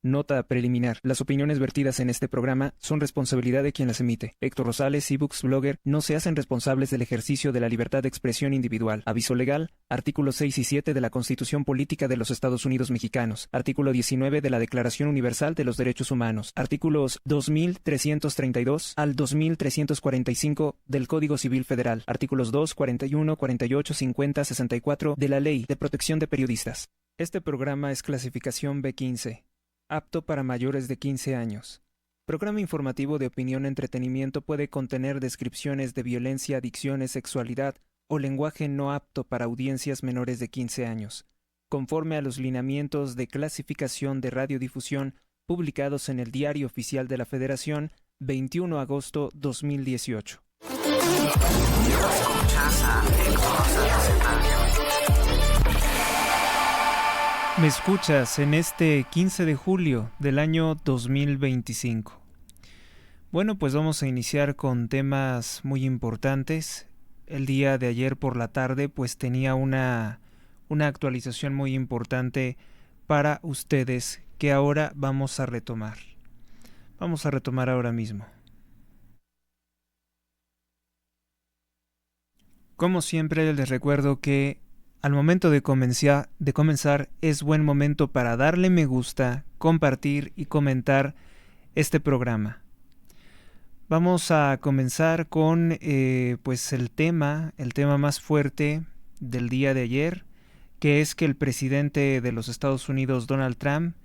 Nota preliminar. Las opiniones vertidas en este programa son responsabilidad de quien las emite. Héctor Rosales, eBooks Blogger, no se hacen responsables del ejercicio de la libertad de expresión individual. Aviso legal. Artículos 6 y 7 de la Constitución Política de los Estados Unidos Mexicanos. Artículo 19 de la Declaración Universal de los Derechos Humanos. Artículos 2332 al 2345 del Código Civil Federal. Artículos 2, 41, 48, 50, 64 de la Ley de Protección de Periodistas. Este programa es clasificación B15. Apto para mayores de 15 años. Programa informativo de opinión entretenimiento puede contener descripciones de violencia, adicciones, sexualidad o lenguaje no apto para audiencias menores de 15 años, conforme a los lineamientos de clasificación de radiodifusión publicados en el Diario Oficial de la Federación, 21 de agosto 2018. Me escuchas en este 15 de julio del año 2025. Bueno, pues vamos a iniciar con temas muy importantes. El día de ayer por la tarde pues tenía una actualización muy importante para ustedes que ahora vamos a retomar. Vamos a retomar ahora mismo. Como siempre les recuerdo que al momento de comenzar es buen momento para darle me gusta, compartir y comentar este programa. Vamos a comenzar con pues el tema más fuerte del día de ayer, que es que el presidente de los Estados Unidos, Donald Trump,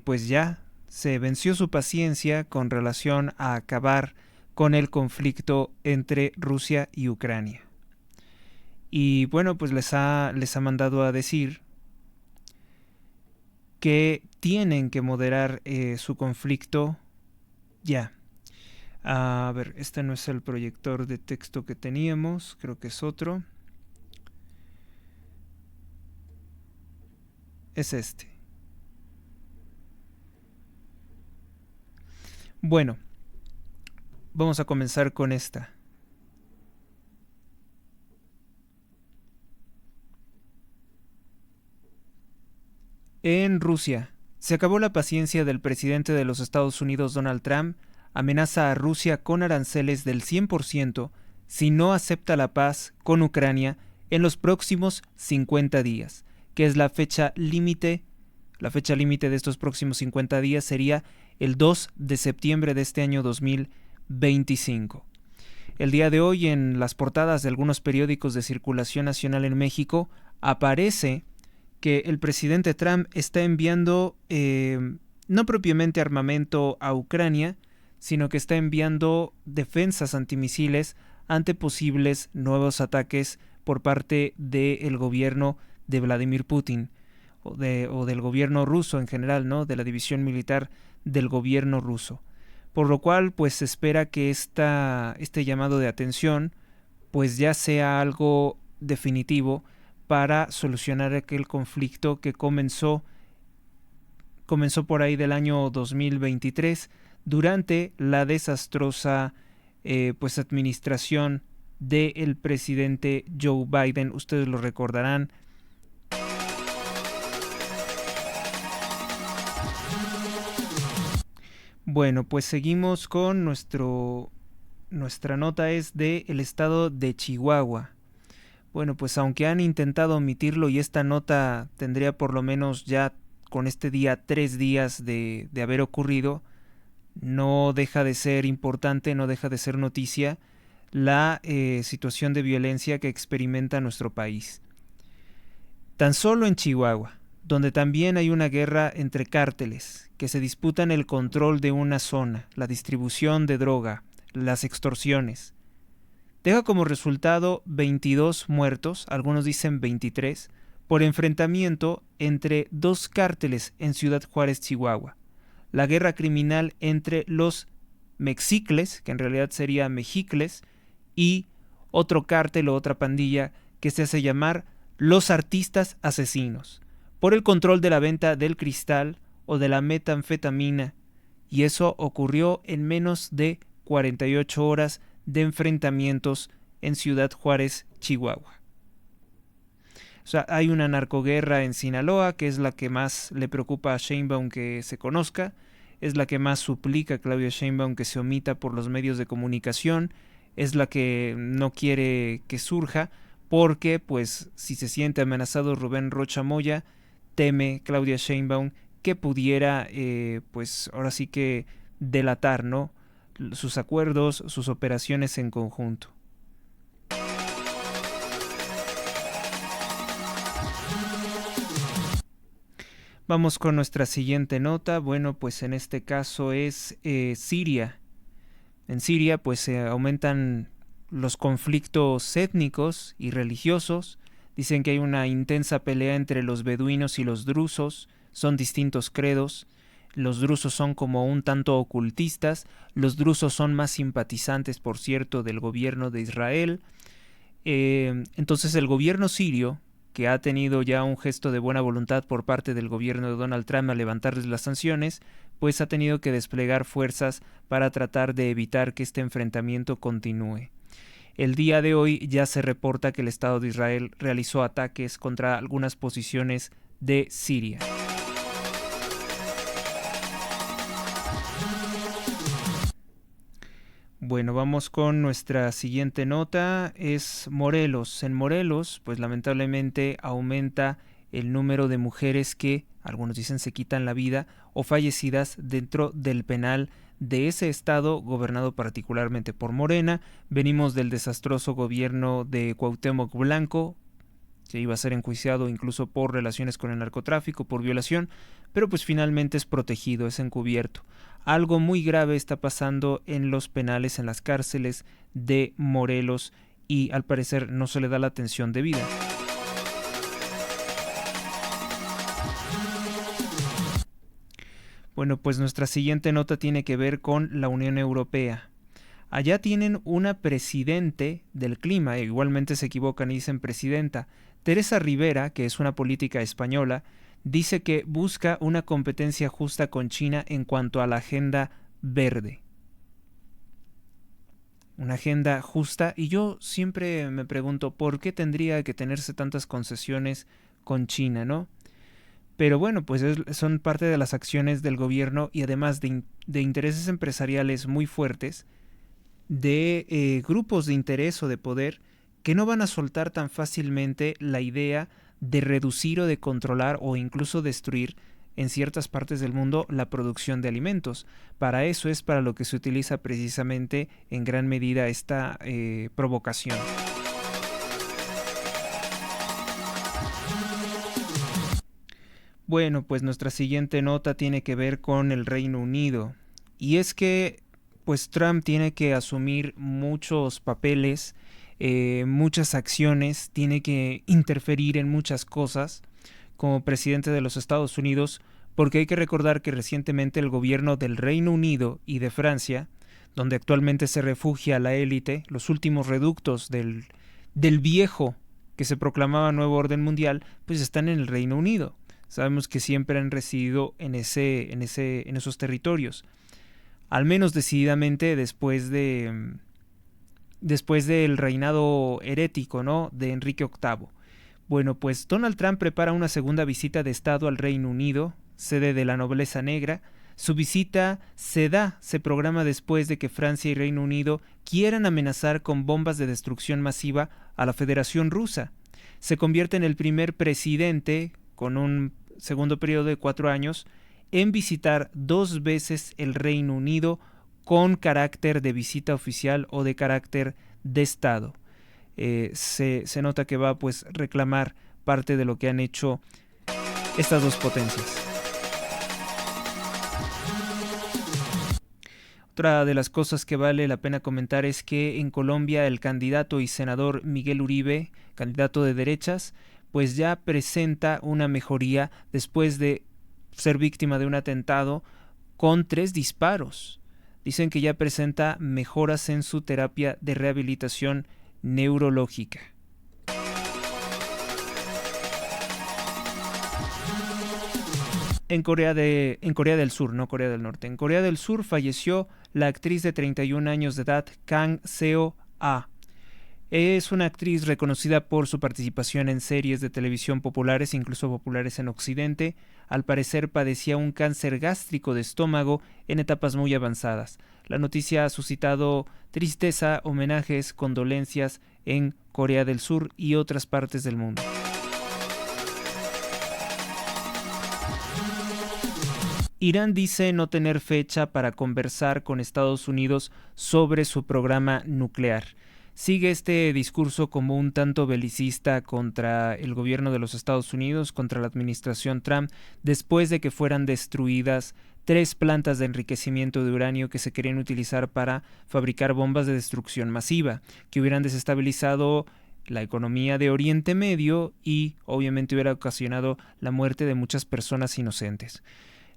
pues ya se venció su paciencia con relación a acabar con el conflicto entre Rusia y Ucrania. Y bueno, pues les ha mandado a decir que tienen que moderar su conflicto ya. A ver, este no es el proyector de texto que teníamos, creo que es otro. Es este. Bueno, vamos a comenzar con esta. En Rusia, se acabó la paciencia del presidente de los Estados Unidos, Donald Trump, amenaza a Rusia con aranceles del 100% si no acepta la paz con Ucrania en los próximos 50 días, que es la fecha límite. La fecha límite de estos próximos 50 días sería el 2 de septiembre de este año 2025. El día de hoy, en las portadas de algunos periódicos de circulación nacional en México, aparece que el presidente Trump está enviando no propiamente armamento a Ucrania, sino que está enviando defensas antimisiles ante posibles nuevos ataques por parte del gobierno de Vladimir Putin o del gobierno ruso en general, ¿no? De la división militar del gobierno ruso. Por lo cual, pues se espera que este llamado de atención pues ya sea algo definitivo para solucionar aquel conflicto que comenzó por ahí del año 2023 durante la desastrosa pues administración del presidente Joe Biden. Ustedes lo recordarán. Bueno, pues seguimos con nuestra nota es de el estado de Chihuahua. Bueno, pues aunque han intentado omitirlo y esta nota tendría por lo menos ya con este día 3 días de haber ocurrido, no deja de ser importante, no deja de ser noticia la situación de violencia que experimenta nuestro país. Tan solo en Chihuahua, donde también hay una guerra entre cárteles que se disputan el control de una zona, la distribución de droga, las extorsiones, deja como resultado 22 muertos, algunos dicen 23, por enfrentamiento entre dos cárteles en Ciudad Juárez, Chihuahua. La guerra criminal entre los mexicles, que en realidad sería mexicles, y otro cártel o otra pandilla que se hace llamar los artistas asesinos, por el control de la venta del cristal o de la metanfetamina, y eso ocurrió en menos de 48 horas de enfrentamientos en Ciudad Juárez, Chihuahua. O sea, hay una narcoguerra en Sinaloa, que es la que más le preocupa a Sheinbaum que se conozca, es la que más suplica a Claudia Sheinbaum que se omita por los medios de comunicación, es la que no quiere que surja, porque pues si se siente amenazado Rubén Rocha Moya, teme Claudia Sheinbaum que pudiera pues ahora sí que delatar, ¿no?, sus acuerdos, sus operaciones en conjunto. Vamos con nuestra siguiente nota. Bueno, pues en este caso es Siria. En Siria pues se aumentan los conflictos étnicos y religiosos. Dicen que hay una intensa pelea entre los beduinos y los drusos. Son distintos credos. Los drusos son como un tanto ocultistas. Los drusos son más simpatizantes, por cierto, del gobierno de Israel. Entonces el gobierno sirio, que ha tenido ya un gesto de buena voluntad por parte del gobierno de Donald Trump a levantarles las sanciones, pues ha tenido que desplegar fuerzas para tratar de evitar que este enfrentamiento continúe. El día de hoy ya se reporta que el Estado de Israel realizó ataques contra algunas posiciones de Siria. Bueno, vamos con nuestra siguiente nota, es Morelos. En Morelos, pues lamentablemente aumenta el número de mujeres que, algunos dicen, se quitan la vida o fallecidas dentro del penal de ese estado gobernado particularmente por Morena. Venimos del desastroso gobierno de Cuauhtémoc Blanco, que iba a ser enjuiciado incluso por relaciones con el narcotráfico, por violación, pero pues finalmente es protegido, es encubierto. Algo muy grave está pasando en los penales, en las cárceles de Morelos, y al parecer no se le da la atención debida. Bueno, pues nuestra siguiente nota tiene que ver con la Unión Europea. Allá tienen una presidente del clima, igualmente se equivocan y dicen presidenta. Teresa Rivera, que es una política española, dice que busca una competencia justa con China en cuanto a la agenda verde. Una agenda justa, y yo siempre me pregunto por qué tendría que tenerse tantas concesiones con China, ¿no? Pero bueno, pues son parte de las acciones del gobierno y además de intereses empresariales muy fuertes, de grupos de interés o de poder que no van a soltar tan fácilmente la idea de reducir o de controlar o incluso destruir en ciertas partes del mundo la producción de alimentos. Para eso es para lo que se utiliza precisamente en gran medida esta provocación. Bueno, pues nuestra siguiente nota tiene que ver con el Reino Unido. Y es que pues Trump tiene que asumir muchos papeles, muchas acciones, tiene que interferir en muchas cosas como presidente de los Estados Unidos, porque hay que recordar que recientemente el gobierno del Reino Unido y de Francia, donde actualmente se refugia la élite, los últimos reductos del viejo que se proclamaba nuevo orden mundial, pues están en el Reino Unido. Sabemos que siempre han residido en esos territorios, al menos decididamente después del reinado herético, ¿no?, de Enrique VIII. Bueno, pues Donald Trump prepara una segunda visita de Estado al Reino Unido, sede de la nobleza negra. Su visita se programa después de que Francia y Reino Unido quieran amenazar con bombas de destrucción masiva a la Federación Rusa. Se convierte en el primer presidente, con un segundo periodo de 4 años, en visitar 2 veces el Reino Unido con carácter de visita oficial o de carácter de Estado. Se nota que va pues reclamar parte de lo que han hecho estas dos potencias. Otra de las cosas que vale la pena comentar es que en Colombia el candidato y senador Miguel Uribe, candidato de derechas, pues ya presenta una mejoría después de ser víctima de un atentado con 3 disparos. Dicen que ya presenta mejoras en su terapia de rehabilitación neurológica. En Corea del Sur, no Corea del Norte. En Corea del Sur falleció la actriz de 31 años de edad Kang Seo-ah. Es una actriz reconocida por su participación en series de televisión populares, incluso populares en Occidente. Al parecer padecía un cáncer gástrico de estómago en etapas muy avanzadas. La noticia ha suscitado tristeza, homenajes, condolencias en Corea del Sur y otras partes del mundo. Irán dice no tener fecha para conversar con Estados Unidos sobre su programa nuclear. Sigue este discurso como un tanto belicista contra el gobierno de los Estados Unidos, contra la administración Trump, después de que fueran destruidas 3 plantas de enriquecimiento de uranio que se querían utilizar para fabricar bombas de destrucción masiva, que hubieran desestabilizado la economía de Oriente Medio y obviamente hubiera ocasionado la muerte de muchas personas inocentes.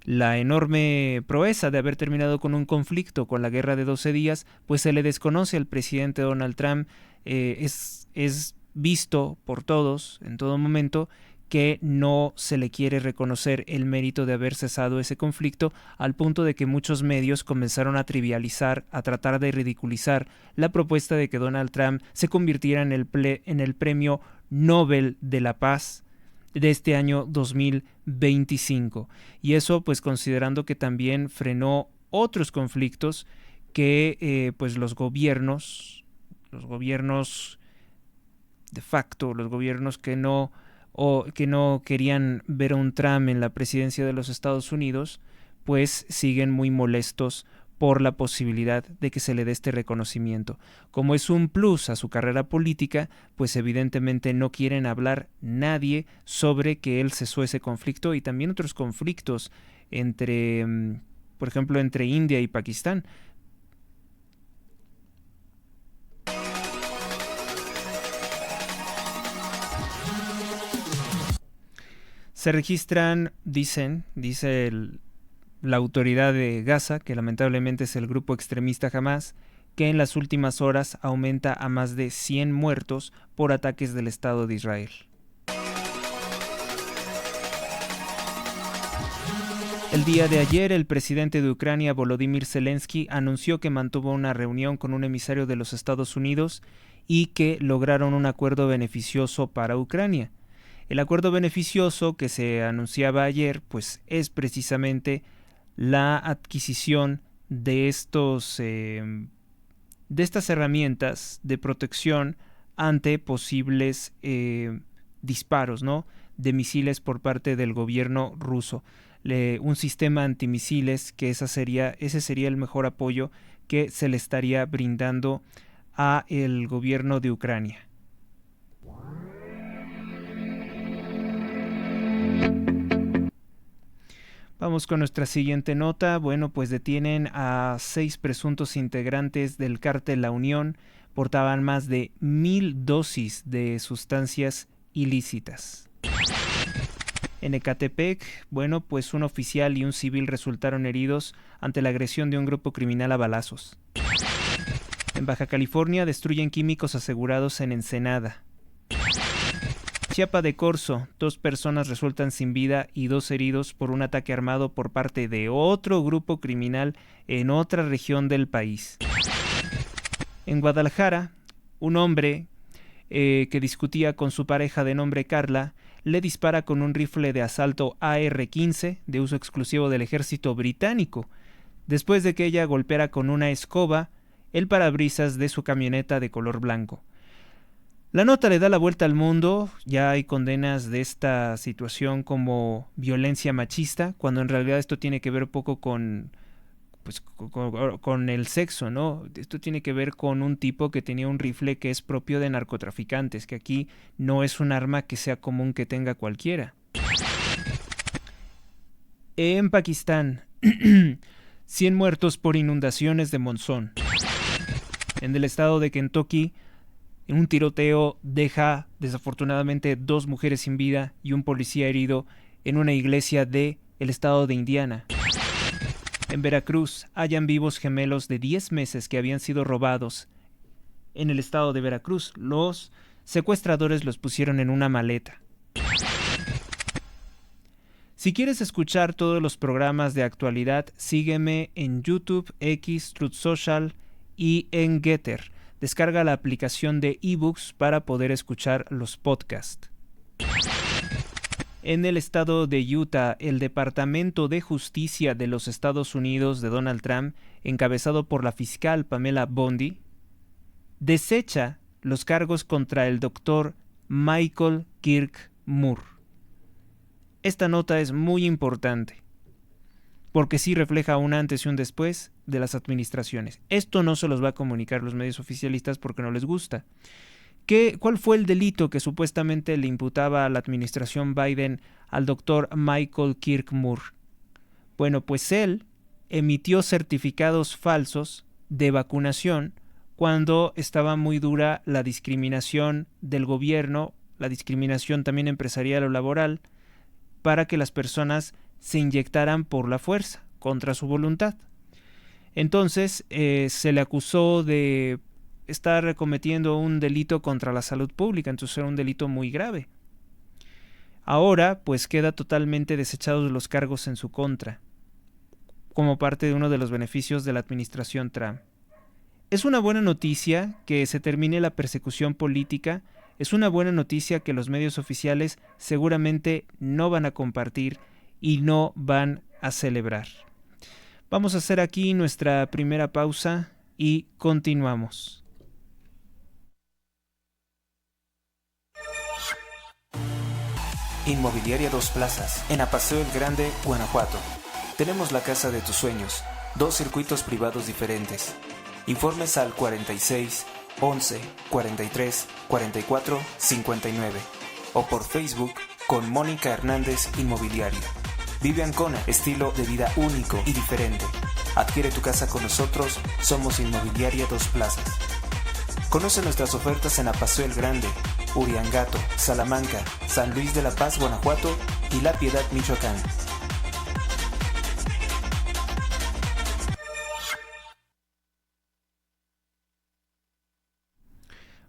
La enorme proeza de haber terminado con un conflicto, con la guerra de 12 días, pues se le desconoce al presidente Donald Trump. Es visto por todos, en todo momento, que no se le quiere reconocer el mérito de haber cesado ese conflicto, al punto de que muchos medios comenzaron a trivializar, a tratar de ridiculizar la propuesta de que Donald Trump se convirtiera en el premio Nobel de la Paz de este año 2025. Y eso pues considerando que también frenó otros conflictos que pues los gobiernos de facto, los gobiernos que no querían ver a un Trump en la presidencia de los Estados Unidos, pues siguen muy molestos por la posibilidad de que se le dé este reconocimiento. Como es un plus a su carrera política, pues evidentemente no quieren hablar nadie sobre que él cesó ese conflicto y también otros conflictos entre, por ejemplo, entre India y Pakistán. Se registran, dice la autoridad de Gaza, que lamentablemente es el grupo extremista Hamás, que en las últimas horas aumenta a más de 100 muertos por ataques del Estado de Israel. El día de ayer, el presidente de Ucrania, Volodymyr Zelensky, anunció que mantuvo una reunión con un emisario de los Estados Unidos y que lograron un acuerdo beneficioso para Ucrania. El acuerdo beneficioso que se anunciaba ayer, pues es precisamente la adquisición de estas herramientas de protección ante posibles disparos, ¿no?, de misiles por parte del gobierno ruso. Un sistema antimisiles que ese sería el mejor apoyo que se le estaría brindando a el gobierno de Ucrania. Vamos con nuestra siguiente nota. Bueno, pues detienen a 6 presuntos integrantes del cártel La Unión. Portaban más de 1,000 dosis de sustancias ilícitas. En Ecatepec, bueno, pues un oficial y un civil resultaron heridos ante la agresión de un grupo criminal a balazos. En Baja California destruyen químicos asegurados en Ensenada. Chiapa de Corzo, 2 personas resultan sin vida y 2 heridos por un ataque armado por parte de otro grupo criminal en otra región del país. En Guadalajara, un hombre que discutía con su pareja de nombre Carla le dispara con un rifle de asalto AR-15 de uso exclusivo del ejército británico, después de que ella golpeara con una escoba el parabrisas de su camioneta de color blanco. La nota le da la vuelta al mundo. Ya hay condenas de esta situación como violencia machista, cuando en realidad esto tiene que ver poco con el sexo, ¿no? Esto tiene que ver con un tipo que tenía un rifle que es propio de narcotraficantes, que aquí no es un arma que sea común que tenga cualquiera. En Pakistán, 100 muertos por inundaciones de monzón. En el estado de Kentucky, un tiroteo deja desafortunadamente 2 mujeres sin vida y un policía herido en una iglesia del estado de Indiana. En Veracruz hallan vivos gemelos de 10 meses que habían sido robados. En el estado de Veracruz, los secuestradores los pusieron en una maleta. Si quieres escuchar todos los programas de actualidad, sígueme en YouTube, X, Truth Social y en Getter. descarga la aplicación de eBooks para poder escuchar los podcasts. En el estado de Utah, el Departamento de Justicia de los Estados Unidos de Donald Trump, encabezado por la fiscal Pamela Bondi, desecha los cargos contra el doctor Michael Kirk Moore. Esta nota es muy importante, porque sí refleja un antes y un después de las administraciones. Esto no se los va a comunicar los medios oficialistas porque no les gusta. ¿Cuál fue el delito que supuestamente le imputaba a la administración Biden al doctor Michael Kirk Moore? Bueno, pues él emitió certificados falsos de vacunación cuando estaba muy dura la discriminación del gobierno, la discriminación también empresarial o laboral, para que las personas se inyectaran por la fuerza, contra su voluntad. Entonces se le acusó de estar cometiendo un delito contra la salud pública, entonces era un delito muy grave. Ahora, pues queda totalmente desechados los cargos en su contra, como parte de uno de los beneficios de la administración Trump. Es una buena noticia que se termine la persecución política, es una buena noticia que los medios oficiales seguramente no van a compartir y no van a celebrar. Vamos a hacer aquí nuestra primera pausa y continuamos. Inmobiliaria Dos Plazas, en Apaseo el Grande, Guanajuato. Tenemos la casa de tus sueños, 2 circuitos privados diferentes. Informes al 46 11 43 44 59 o por Facebook con Mónica Hernández Inmobiliaria. Vive Ancona, estilo de vida único y diferente. Adquiere tu casa con nosotros, somos Inmobiliaria Dos Plazas. Conoce nuestras ofertas en Apaseo el Grande, Uriangato, Salamanca, San Luis de la Paz, Guanajuato y La Piedad, Michoacán.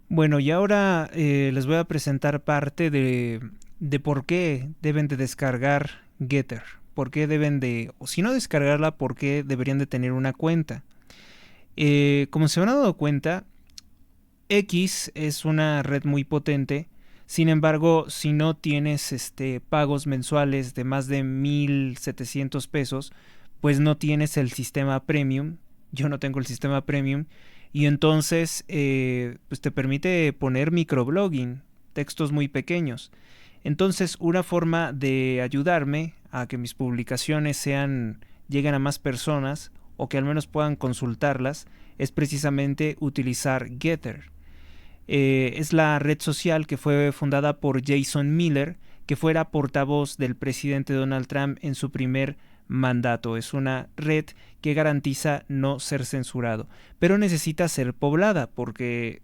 Bueno, y ahora les voy a presentar parte de por qué deben de descargar Getter. Por qué deben de, o si no descargarla, por qué deberían de tener una cuenta. Como se habrán dado cuenta, X es una red muy potente. Sin embargo, si no tienes pagos mensuales de más de 1,700 pesos, pues no tienes el sistema premium. Yo no tengo el sistema premium. Y entonces pues te permite poner microblogging, textos muy pequeños. Entonces, una forma de ayudarme a que mis publicaciones lleguen a más personas o que al menos puedan consultarlas es precisamente utilizar Getter. Es la red social que fue fundada por Jason Miller, que fuera portavoz del presidente Donald Trump en su primer mandato. Es una red que garantiza no ser censurado, pero necesita ser poblada porque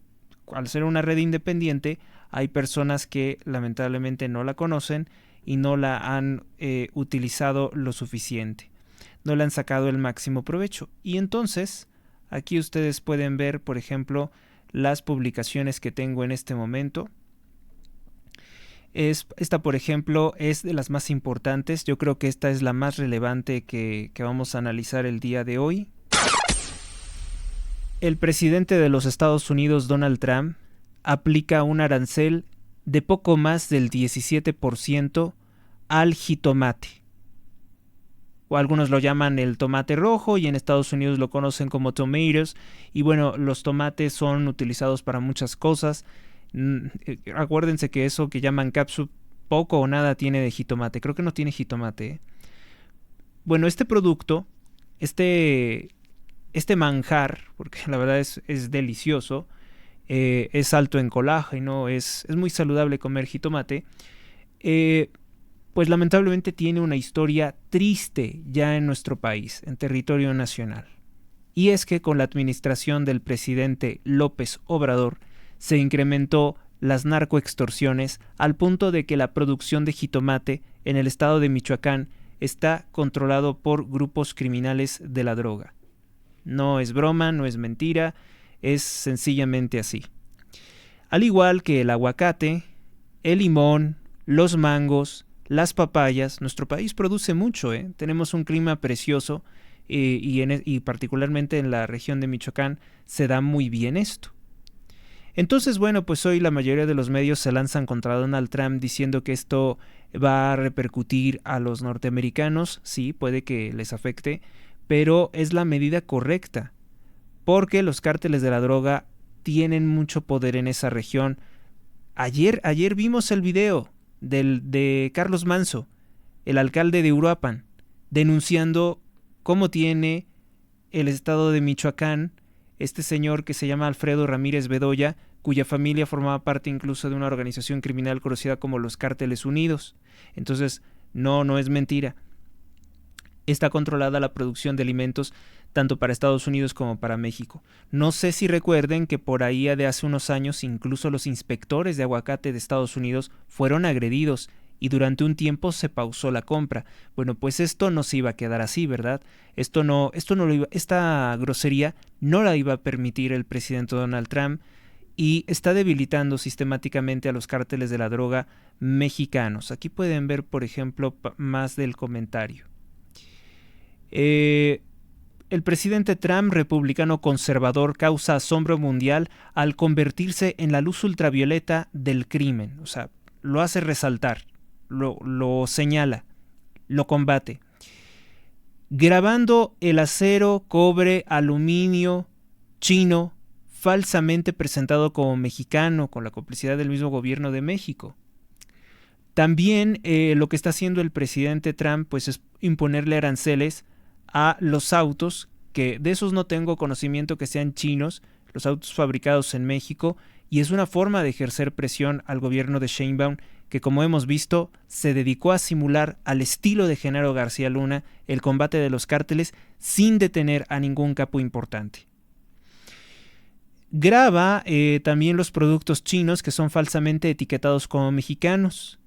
al ser una red independiente hay personas que lamentablemente no la conocen y no la han utilizado lo suficiente, no le han sacado el máximo provecho. Y entonces aquí ustedes pueden ver, por ejemplo, las publicaciones que tengo en este momento. Esta, por ejemplo, es de las más importantes. Yo creo que esta es la más relevante que vamos a analizar el día de hoy. El presidente de los Estados Unidos, Donald Trump, aplica un arancel de poco más del 17% al jitomate. O algunos lo llaman el tomate rojo y en Estados Unidos lo conocen como tomatoes. Y bueno, los tomates son utilizados para muchas cosas. Acuérdense que eso que llaman catsup poco o nada tiene de jitomate. Creo que no tiene jitomate. Bueno, este producto, este manjar, porque la verdad es delicioso, es alto en colágeno, es muy saludable comer jitomate, pues lamentablemente tiene una historia triste ya en nuestro país, en territorio nacional. Y es que con la administración del presidente López Obrador se incrementó las narcoextorsiones al punto de que la producción de jitomate en el estado de Michoacán está controlado por grupos criminales de la droga. No es broma, no es mentira, es sencillamente así. Al igual que el aguacate, el limón, los mangos, las papayas, nuestro país produce mucho, tenemos un clima precioso y particularmente en la región de Michoacán se da muy bien esto. Entonces, bueno, pues hoy la mayoría de los medios se lanzan contra Donald Trump diciendo que esto va a repercutir a los norteamericanos. Sí, puede que les afecte, pero es la medida correcta, porque los cárteles de la droga tienen mucho poder en esa región. Ayer vimos el video de Carlos Manzo, el alcalde de Uruapan, denunciando cómo tiene el estado de Michoacán este señor que se llama Alfredo Ramírez Bedoya, cuya familia formaba parte incluso de una organización criminal conocida como los Cárteles Unidos. Entonces, no es mentira. Está controlada la producción de alimentos tanto para Estados Unidos como para México. No sé si recuerden que por ahí de hace unos años incluso los inspectores de aguacate de Estados Unidos fueron agredidos y durante un tiempo se pausó la compra. Bueno, pues esto no se iba a quedar así, ¿verdad? Esta grosería no la iba a permitir el presidente Donald Trump y está debilitando sistemáticamente a los cárteles de la droga mexicanos. Aquí pueden ver, por ejemplo, más del comentario. El presidente Trump, republicano conservador, causa asombro mundial al convertirse en la luz ultravioleta del crimen. O sea, lo hace resaltar, lo señala, lo combate. Grabando el acero, cobre, aluminio chino falsamente presentado como mexicano con la complicidad del mismo gobierno de México. También lo que está haciendo el presidente Trump pues es imponerle aranceles a los autos, que de esos no tengo conocimiento que sean chinos, los autos fabricados en México, y es una forma de ejercer presión al gobierno de Sheinbaum, que como hemos visto se dedicó a simular al estilo de Genaro García Luna el combate de los cárteles sin detener a ningún capo importante. Graba también los productos chinos que son falsamente etiquetados como mexicanos.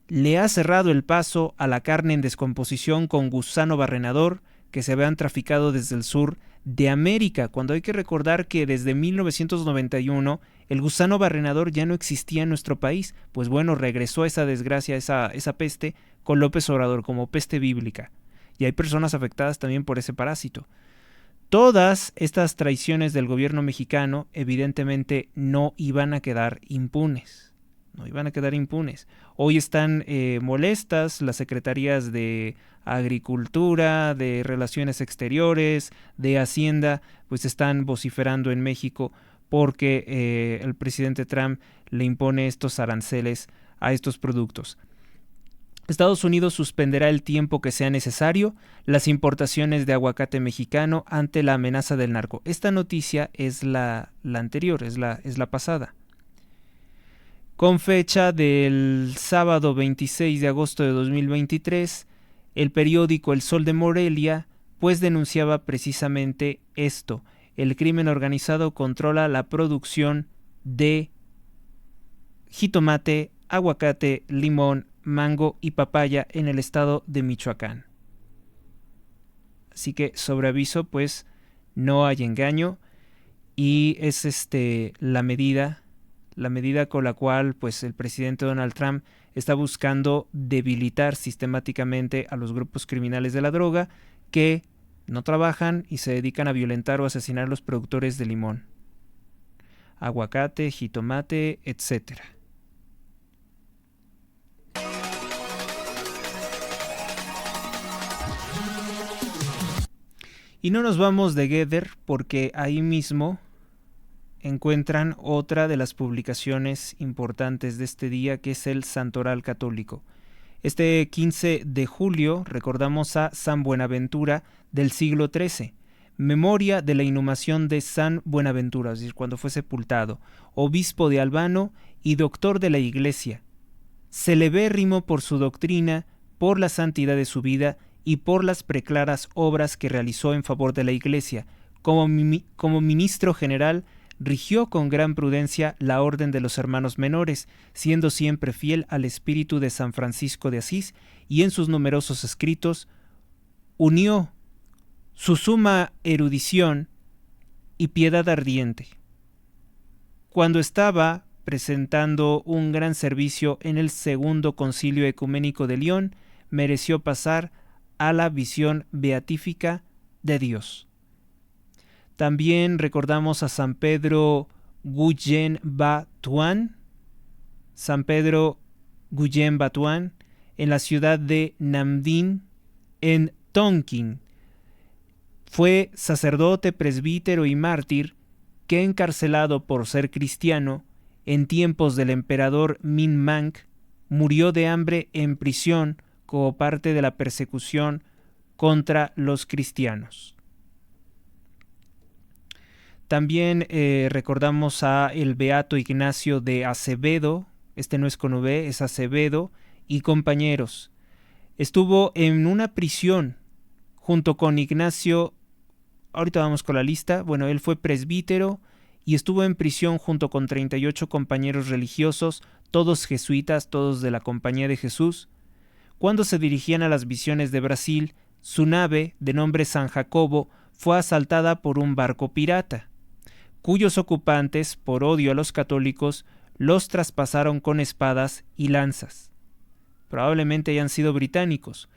Le ha cerrado el paso a la carne en descomposición con gusano barrenador que se habían traficado desde el sur de América, cuando hay que recordar que desde 1991 el gusano barrenador ya no existía en nuestro país. Pues bueno, regresó esa desgracia, esa peste, con López Obrador como peste bíblica, y hay personas afectadas también por ese parásito. Todas estas traiciones del gobierno mexicano evidentemente no iban a quedar impunes. Hoy están molestas las secretarías de Agricultura, de Relaciones Exteriores, de Hacienda, pues están vociferando en México porque el presidente Trump le impone estos aranceles a estos productos. Estados Unidos suspenderá el tiempo que sea necesario las importaciones de aguacate mexicano ante la amenaza del narco. Esta noticia es la anterior, es la pasada. Con fecha del sábado 26 de agosto de 2023, el periódico El Sol de Morelia pues denunciaba precisamente esto. El crimen organizado controla la producción de jitomate, aguacate, limón, mango y papaya en el estado de Michoacán. Así que sobre aviso pues no hay engaño, y es la medida con la cual pues el presidente Donald Trump está buscando debilitar sistemáticamente a los grupos criminales de la droga que no trabajan y se dedican a violentar o asesinar a los productores de limón, aguacate, jitomate, etc. Y no nos vamos de Gather, porque ahí mismo encuentran otra de las publicaciones importantes de este día, que es el Santoral Católico. Este 15 de julio recordamos a San Buenaventura del siglo XIII, memoria de la inhumación de San Buenaventura, es decir, cuando fue sepultado, obispo de Albano y doctor de la Iglesia, celebérrimo por su doctrina, por la santidad de su vida y por las preclaras obras que realizó en favor de la Iglesia. Como ministro general, rigió con gran prudencia la orden de los hermanos menores, siendo siempre fiel al espíritu de San Francisco de Asís, y en sus numerosos escritos unió su suma erudición y piedad ardiente. Cuando estaba presentando un gran servicio en el Segundo Concilio Ecuménico de León, mereció pasar a la visión beatífica de Dios. También recordamos a San Pedro Guyen Ba Tuan, San Pedro Guyen Ba Tuan, en la ciudad de Nam Dinh, en Tonkin. Fue sacerdote, presbítero y mártir que, encarcelado por ser cristiano en tiempos del emperador Minh Mang, murió de hambre en prisión como parte de la persecución contra los cristianos. También recordamos a el beato Ignacio de Acevedo, este no es con V, es Acevedo, y compañeros. Estuvo en una prisión junto con Ignacio, ahorita vamos con la lista, bueno, él fue presbítero y estuvo en prisión junto con 38 compañeros religiosos, todos jesuitas, todos de la Compañía de Jesús. Cuando se dirigían a las misiones de Brasil, su nave, de nombre San Jacobo, fue asaltada por un barco pirata, cuyos ocupantes, por odio a los católicos, los traspasaron con espadas y lanzas. Probablemente hayan sido británicos,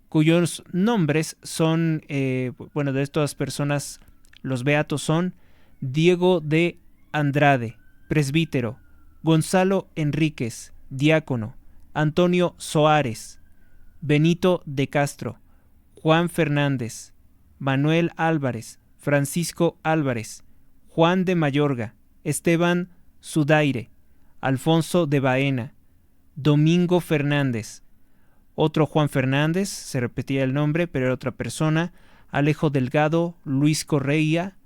cuyos nombres son, de estas personas, los beatos son Diego de Andrade, presbítero, Gonzalo Enríquez, diácono, Antonio Soares, Benito de Castro, Juan Fernández, Manuel Álvarez, Francisco Álvarez, Juan de Mayorga, Esteban Sudaire, Alfonso de Baena, Domingo Fernández, otro Juan Fernández, se repetía el nombre, pero era otra persona, Alejo Delgado, Luis Correia,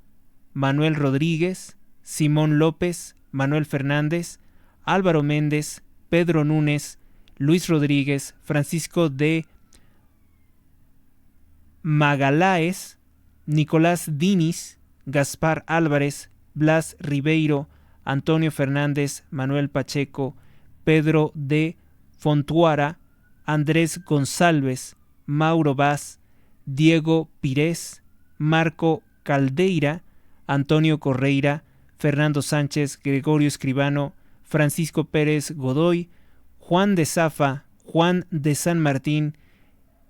Manuel Rodríguez, Simón López, Manuel Fernández, Álvaro Méndez, Pedro Núñez, Luis Rodríguez, Francisco de Magaláes, Nicolás Diniz, Gaspar Álvarez, Blas Ribeiro, Antonio Fernández, Manuel Pacheco, Pedro de Fontuara, Andrés González, Mauro Vaz, Diego Pires, Marco Caldeira, Antonio Correira, Fernando Sánchez, Gregorio Escribano, Francisco Pérez Godoy, Juan de Zafa, Juan de San Martín,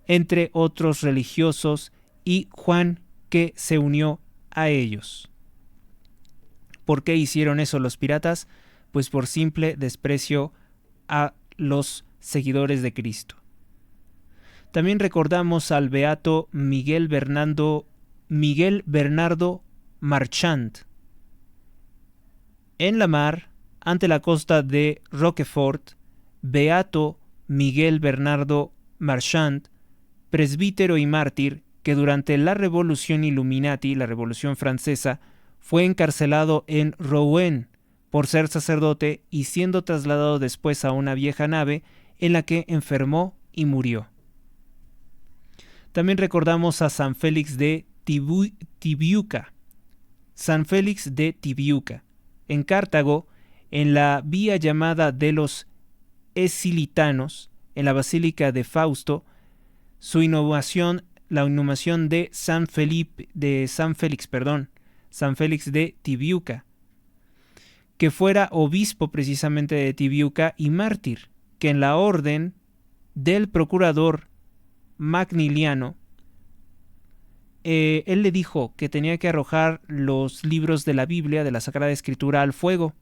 entre otros religiosos, y Juan que se unió a ellos. ¿Por qué hicieron eso los piratas? Pues por simple desprecio a los seguidores de Cristo. También recordamos al beato Miguel Bernardo Marchand. En la mar, ante la costa de Roquefort, beato Miguel Bernardo Marchand, presbítero y mártir, que durante la Revolución Illuminati, la Revolución Francesa, fue encarcelado en Rouen por ser sacerdote y siendo trasladado después a una vieja nave en la que enfermó y murió. También recordamos a San Félix de Tibiuca. San Félix de Tibiuca. En Cartago, en la vía llamada de los Esilitanos, en la Basílica de Fausto, la inhumación de San Félix de Tibiuca, que fuera obispo precisamente de Tibiuca y mártir, que en la orden del procurador Magniliano, él le dijo que tenía que arrojar los libros de la Biblia, de la Sagrada Escritura, al fuego.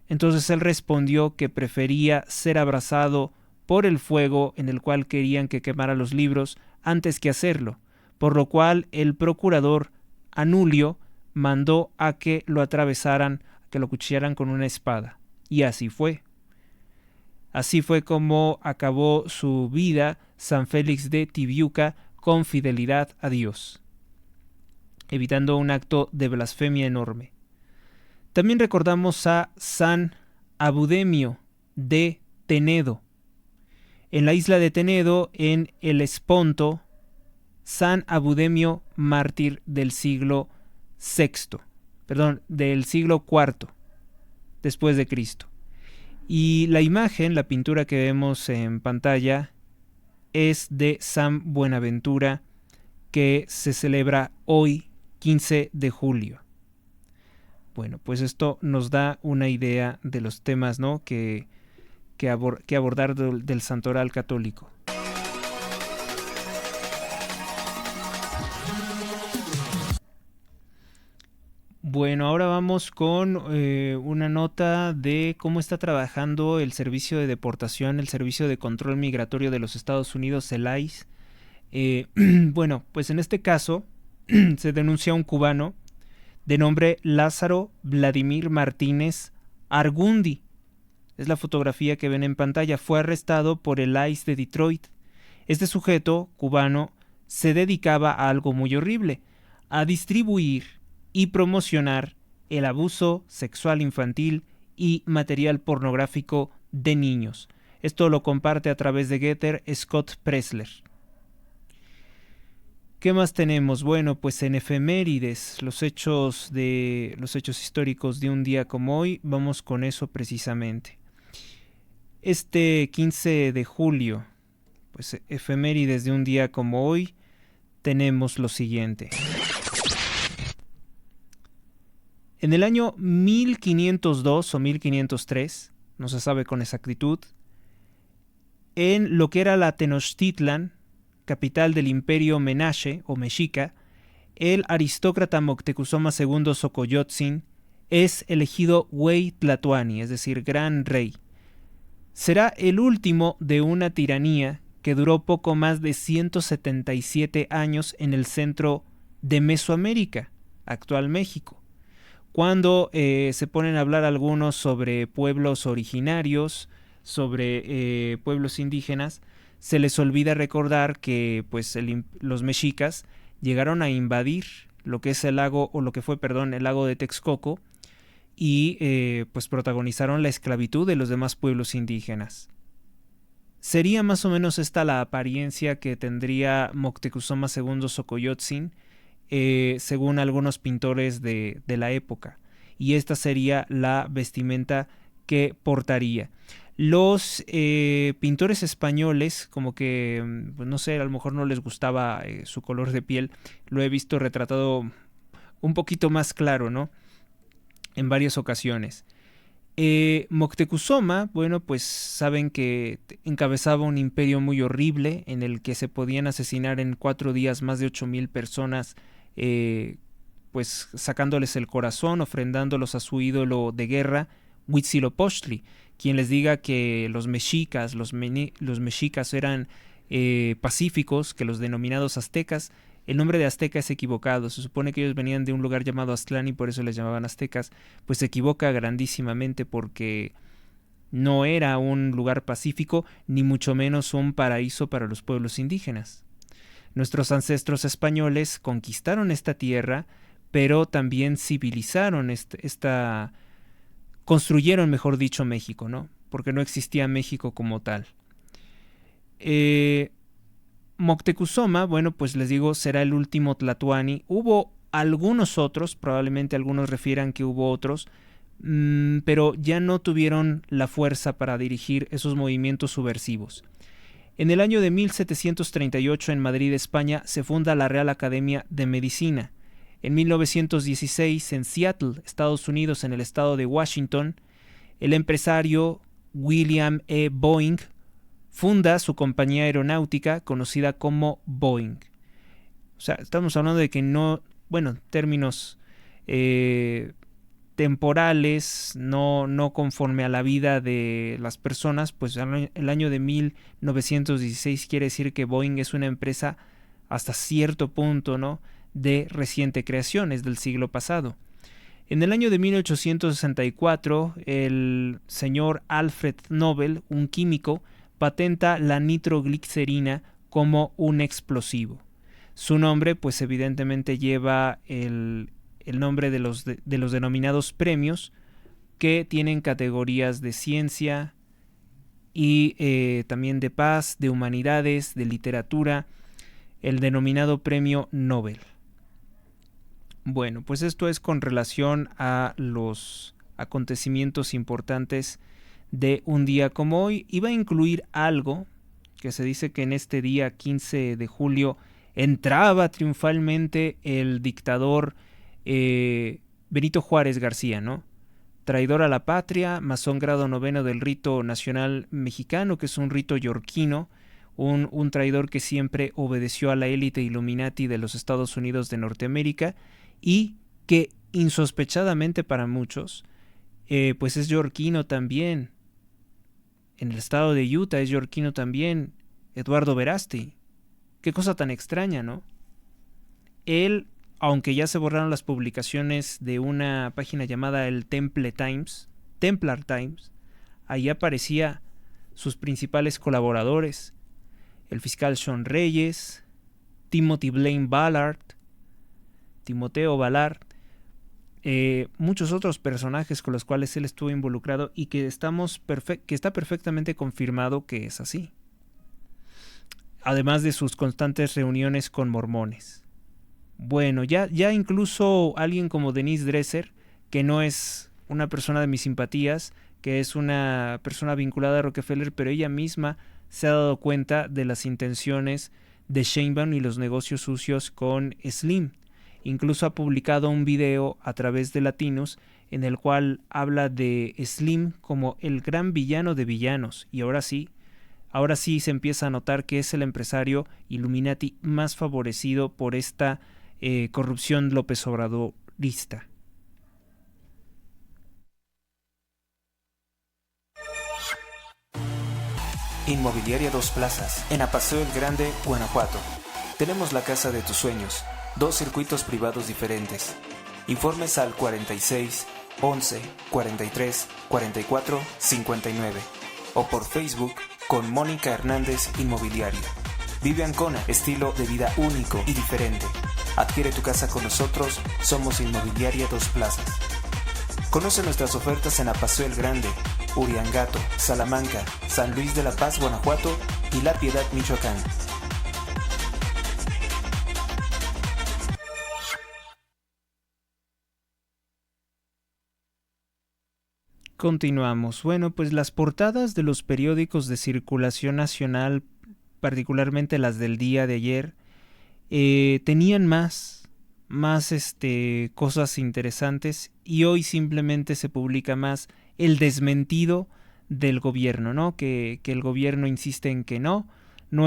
Entonces él respondió que prefería ser abrasado por el fuego en el cual querían que quemara los libros antes que hacerlo, por lo cual el procurador Anulio mandó a que lo atravesaran, que lo cuchillaran con una espada. Y así fue. Así fue como acabó su vida San Félix de Tibiuca, con fidelidad a Dios, evitando un acto de blasfemia enorme. También recordamos a San Abudemio de Tenedo. En la isla de Tenedo, en el Esponto, San Abudemio, mártir del siglo IV después de Cristo. Y la imagen, la pintura que vemos en pantalla, es de San Buenaventura, que se celebra hoy, 15 de julio. Bueno, pues esto nos da una idea de los temas, ¿no?, que abordar del santoral católico. Bueno, ahora vamos con una nota de cómo está trabajando el Servicio de Deportación, el Servicio de Control Migratorio de los Estados Unidos, el ICE. Bueno, pues en este caso se denuncia a un cubano de nombre Lázaro Vladimir Martínez Argundi. Es la fotografía que ven en pantalla. Fue arrestado por el ICE de Detroit. Este sujeto cubano se dedicaba a algo muy horrible, a distribuir y promocionar el abuso sexual infantil y material pornográfico de niños. Esto lo comparte a través de Getter Scott Presler. ¿Qué más tenemos? Bueno, pues en efemérides, los hechos históricos de un día como hoy, vamos con eso precisamente. Este 15 de julio, pues efemérides de un día como hoy, tenemos lo siguiente. En el año 1502 o 1503, no se sabe con exactitud, en lo que era la Tenochtitlan, capital del imperio Menashe o Mexica, el aristócrata Moctezuma II Xocoyotzin es elegido Güey Tlatoani, es decir, gran rey. Será el último de una tiranía que duró poco más de 177 años en el centro de Mesoamérica, actual México. Cuando se ponen a hablar algunos sobre pueblos originarios, sobre pueblos indígenas, se les olvida recordar que pues, los mexicas llegaron a invadir lo que es el lago, o lo que fue, perdón, el lago de Texcoco, y pues protagonizaron la esclavitud de los demás pueblos indígenas. Sería más o menos esta la apariencia que tendría Moctezuma II Xocoyotzin, según algunos pintores de la época, y esta sería la vestimenta que portaría. Los pintores españoles, como que, pues no sé, a lo mejor no les gustaba su color de piel, lo he visto retratado un poquito más claro, ¿no? En varias ocasiones. Moctezuma, bueno, pues saben que encabezaba un imperio muy horrible en el que se podían asesinar en 4 días más de 8,000 personas, pues sacándoles el corazón, ofrendándolos a su ídolo de guerra, Huitzilopochtli. Quien les diga que los mexicas, los mexicas eran pacíficos, que los denominados aztecas, el nombre de azteca es equivocado. Se supone que ellos venían de un lugar llamado Aztlán y por eso les llamaban aztecas. Pues se equivoca grandísimamente, porque no era un lugar pacífico, ni mucho menos un paraíso para los pueblos indígenas. Nuestros ancestros españoles conquistaron esta tierra, pero también civilizaron construyeron, mejor dicho, México, ¿no? Porque no existía México como tal. Moctezuma, bueno, pues les digo, será el último Tlatoani. Hubo algunos otros, probablemente algunos refieran que hubo otros, pero ya no tuvieron la fuerza para dirigir esos movimientos subversivos. En el año de 1738, en Madrid, España, se funda la Real Academia de Medicina. En 1916, en Seattle, Estados Unidos, en el estado de Washington, el empresario William E. Boeing funda su compañía aeronáutica conocida como Boeing. O sea, estamos hablando de que no, bueno, términos temporales, no conforme a la vida de las personas, pues el año de 1916 quiere decir que Boeing es una empresa hasta cierto punto, ¿no?, de reciente creación, es del siglo pasado. En el año de 1864, el señor Alfred Nobel, un químico, patenta la nitroglicerina como un explosivo. Su nombre, pues evidentemente lleva el nombre de los denominados premios, que tienen categorías de ciencia y también de paz, de humanidades, de literatura, el denominado premio Nobel. Bueno, pues esto es con relación a los acontecimientos importantes de un día como hoy. Iba a incluir algo que se dice que en este día 15 de julio entraba triunfalmente el dictador Benito Juárez García, ¿no? Traidor a la patria, masón grado 9 del rito nacional mexicano, que es un rito yorquino, un traidor que siempre obedeció a la élite Illuminati de los Estados Unidos de Norteamérica, y que insospechadamente para muchos, pues es yorquino también. En el estado de Utah es yorquino también Eduardo Verástegui. Qué cosa tan extraña, ¿no? Él, aunque ya se borraron las publicaciones de una página llamada el Templar Times, ahí aparecía sus principales colaboradores, el fiscal Sean Reyes, Timoteo Ballard, muchos otros personajes con los cuales él estuvo involucrado y que está perfectamente confirmado que es así. Además de sus constantes reuniones con mormones. Bueno, ya incluso alguien como Denise Dresser, que no es una persona de mis simpatías, que es una persona vinculada a Rockefeller, pero ella misma se ha dado cuenta de las intenciones de Sheinbaum y los negocios sucios con Slim. Incluso ha publicado un video a través de Latinos en el cual habla de Slim como el gran villano de villanos. Y ahora sí se empieza a notar que es el empresario Illuminati más favorecido por esta corrupción López Obradorista. Inmobiliaria Dos Plazas, en Apaseo el Grande, Guanajuato. Tenemos la casa de tus sueños, 2 circuitos privados diferentes. Informes al 46 11 43 44 59 o por Facebook con Mónica Hernández Inmobiliaria. Vive Ancona, estilo de vida único y diferente. Adquiere tu casa con nosotros, somos Inmobiliaria Dos Plazas. Conoce nuestras ofertas en Apaseo el Grande, Uriangato, Salamanca, San Luis de la Paz, Guanajuato y La Piedad, Michoacán. Continuamos. Bueno, pues las portadas de los periódicos de circulación nacional, particularmente las del día de ayer, tenían más cosas interesantes, y hoy simplemente se publica más el desmentido del gobierno, ¿no? Que el gobierno insiste en que no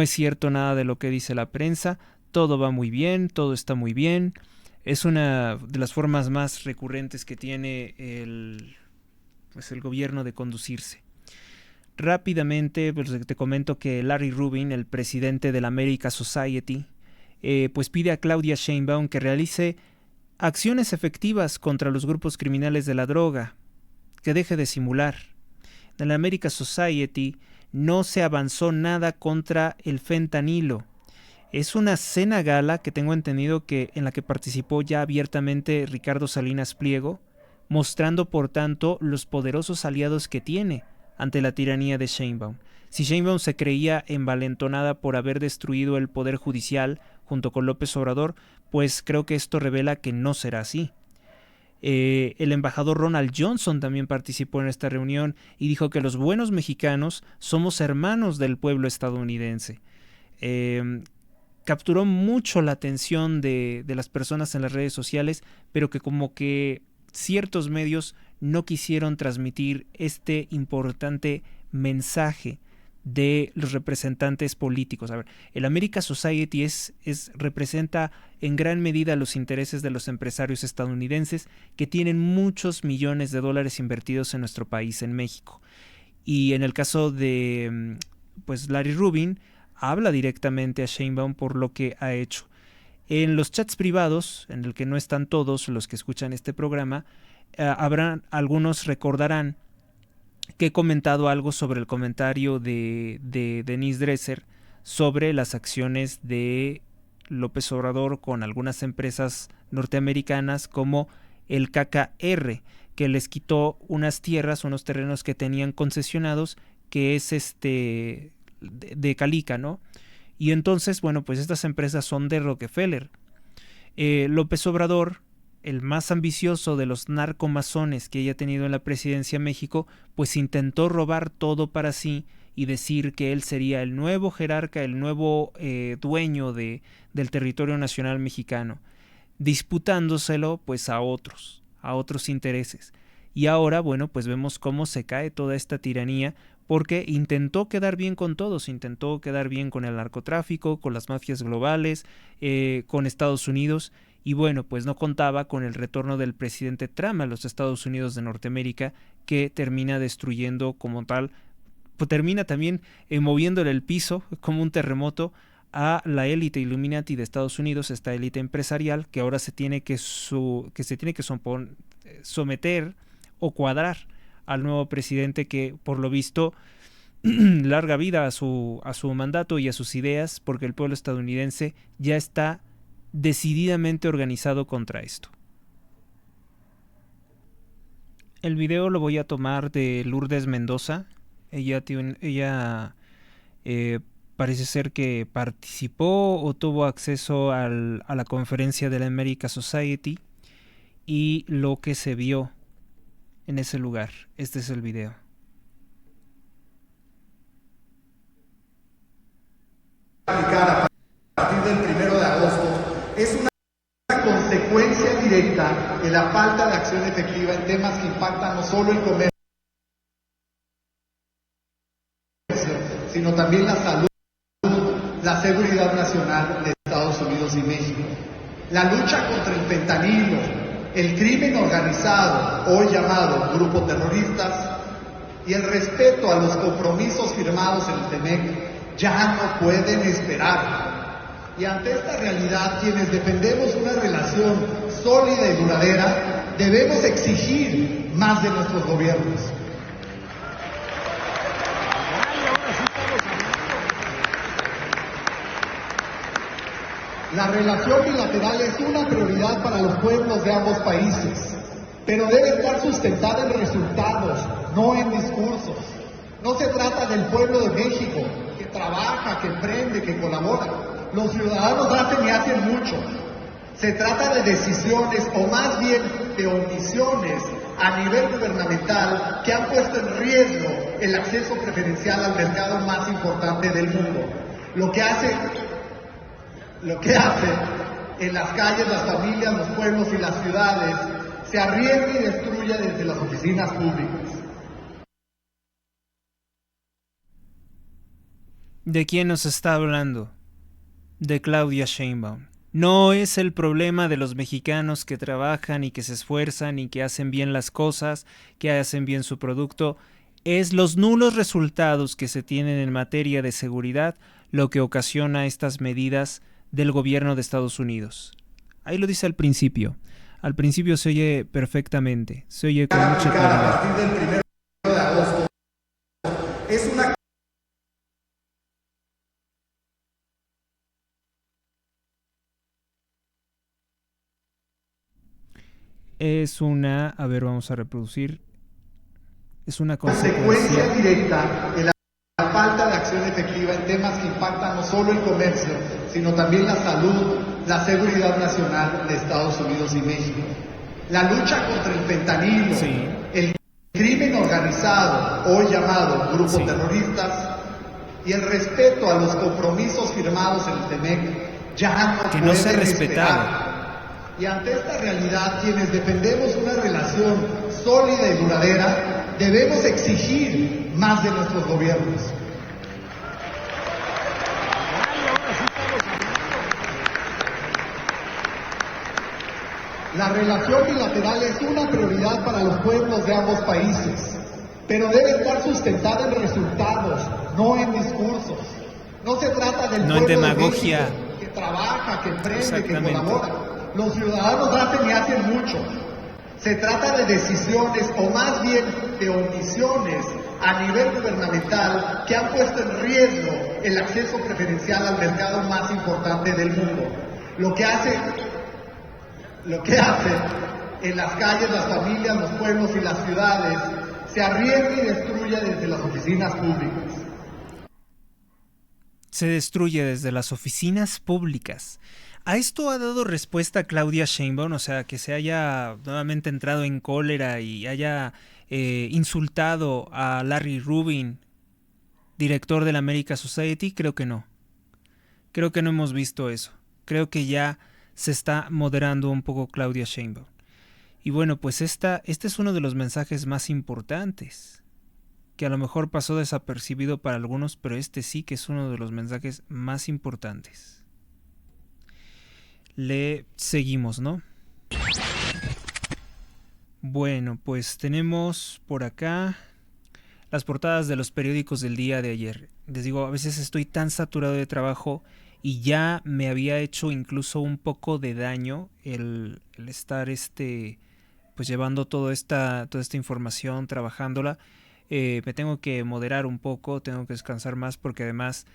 es cierto nada de lo que dice la prensa, todo va muy bien, todo está muy bien. Es una de las formas más recurrentes que tiene el gobierno de conducirse. Rápidamente, pues te comento que Larry Rubin, el presidente de la America Society, pues pide a Claudia Sheinbaum que realice acciones efectivas contra los grupos criminales de la droga, que deje de simular. En la America Society no se avanzó nada contra el fentanilo. Es una cena gala que tengo entendido que en la que participó ya abiertamente Ricardo Salinas Pliego, mostrando por tanto los poderosos aliados que tiene ante la tiranía de Sheinbaum. Si Sheinbaum se creía envalentonada por haber destruido el poder judicial junto con López Obrador, pues creo que esto revela que no será así. El embajador Ronald Johnson también participó en esta reunión y dijo que los buenos mexicanos somos hermanos del pueblo estadounidense. Capturó mucho la atención de las personas en las redes sociales, pero que como que ciertos medios no quisieron transmitir este importante mensaje de los representantes políticos. A ver, el America Society representa en gran medida los intereses de los empresarios estadounidenses que tienen muchos millones de dólares invertidos en nuestro país, en México. Y en el caso de pues Larry Rubin, habla directamente a Sheinbaum por lo que ha hecho. En los chats privados, en el que no están todos los que escuchan este programa, algunos recordarán que he comentado algo sobre el comentario de Denise Dresser sobre las acciones de López Obrador con algunas empresas norteamericanas como el KKR, que les quitó unas tierras, unos terrenos que tenían concesionados, que es de Calica, ¿no? Y entonces, bueno, pues estas empresas son de Rockefeller. López Obrador, el más ambicioso de los narcomasones que haya tenido en la presidencia de México, pues intentó robar todo para sí y decir que él sería el nuevo jerarca, el nuevo dueño del territorio nacional mexicano, disputándoselo pues a otros intereses. Y ahora, bueno, pues vemos cómo se cae toda esta tiranía, porque intentó quedar bien con todos, intentó quedar bien con el narcotráfico, con las mafias globales, con Estados Unidos, Y bueno, pues no contaba con el retorno del presidente Trump a los Estados Unidos de Norteamérica, que termina destruyendo como tal, pues termina también moviéndole el piso como un terremoto a la élite Illuminati de Estados Unidos, esta élite empresarial que ahora se tiene que someter o cuadrar al nuevo presidente, que por lo visto larga vida a su mandato y a sus ideas, porque el pueblo estadounidense ya está decididamente organizado contra esto. El video lo voy a tomar de Lourdes Mendoza. Ella parece ser que participó o tuvo acceso a la conferencia de la American Society y lo que se vio en ese lugar. Este es el video. A partir del 1 de agosto es una consecuencia directa de la falta de acción efectiva en temas que impactan no solo el comercio, sino también la salud, la seguridad nacional de Estados Unidos y México. La lucha contra el fentanilo, el crimen organizado, hoy llamado grupos terroristas, y el respeto a los compromisos firmados en el TEMEC ya no pueden esperar. Y ante esta realidad, quienes defendemos una relación sólida y duradera, debemos exigir más de nuestros gobiernos. La relación bilateral es una prioridad para los pueblos de ambos países, pero debe estar sustentada en resultados, no en discursos. No se trata del pueblo de México, que trabaja, que emprende, que colabora. Los ciudadanos hacen y hacen mucho. Se trata de decisiones, o más bien de omisiones a nivel gubernamental, que han puesto en riesgo el acceso preferencial al mercado más importante del mundo. Lo que hace en las calles, las familias, los pueblos y las ciudades, se arriesga y destruye desde las oficinas públicas. ¿De quién nos está hablando? De Claudia Sheinbaum. No es el problema de los mexicanos que trabajan y que se esfuerzan y que hacen bien las cosas, que hacen bien su producto. Es los nulos resultados que se tienen en materia de seguridad lo que ocasiona estas medidas del gobierno de Estados Unidos. Ahí lo dice al principio. Al principio se oye perfectamente, se oye con mucha claridad. A partir del 1 de agosto es una a ver, vamos a reproducir. Es una consecuencia directa de la falta de acción efectiva en temas que impactan no solo el comercio, sino también la salud, la seguridad nacional de Estados Unidos y México. La lucha contra el fentanilo, el crimen organizado, hoy llamado grupos terroristas, y el respeto a los compromisos firmados en el TEMEC ya no pueden se esperar. Y ante esta realidad, quienes defendemos una relación sólida y duradera, debemos exigir más de nuestros gobiernos. La relación bilateral es una prioridad para los pueblos de ambos países, pero debe estar sustentada en resultados, no en discursos. No se trata del pueblo de México, que trabaja, que emprende, que colabora. Los ciudadanos hacen y hacen mucho. Se trata de decisiones, o más bien de omisiones a nivel gubernamental, que han puesto en riesgo el acceso preferencial al mercado más importante del mundo. Lo que hace en las calles, las familias, los pueblos y las ciudades, se arriesga y destruye desde las oficinas públicas. Se destruye desde las oficinas públicas. A esto ha dado respuesta Claudia Sheinbaum, o sea, que se haya nuevamente entrado en cólera y haya insultado a Larry Rubin, director de la American Society. Creo que no. Creo que no hemos visto eso. Creo que ya se está moderando un poco Claudia Sheinbaum. Y bueno, pues este es uno de los mensajes más importantes, que a lo mejor pasó desapercibido para algunos, pero este sí que es uno de los mensajes más importantes. le seguimos, ¿no? Bueno, pues tenemos por acá las portadas de los periódicos del día de ayer. Les digo, a veces estoy tan saturado de trabajo y ya me había hecho incluso un poco de daño el estar pues llevando toda esta información, trabajándola. Me tengo que moderar un poco, tengo que descansar más porque además,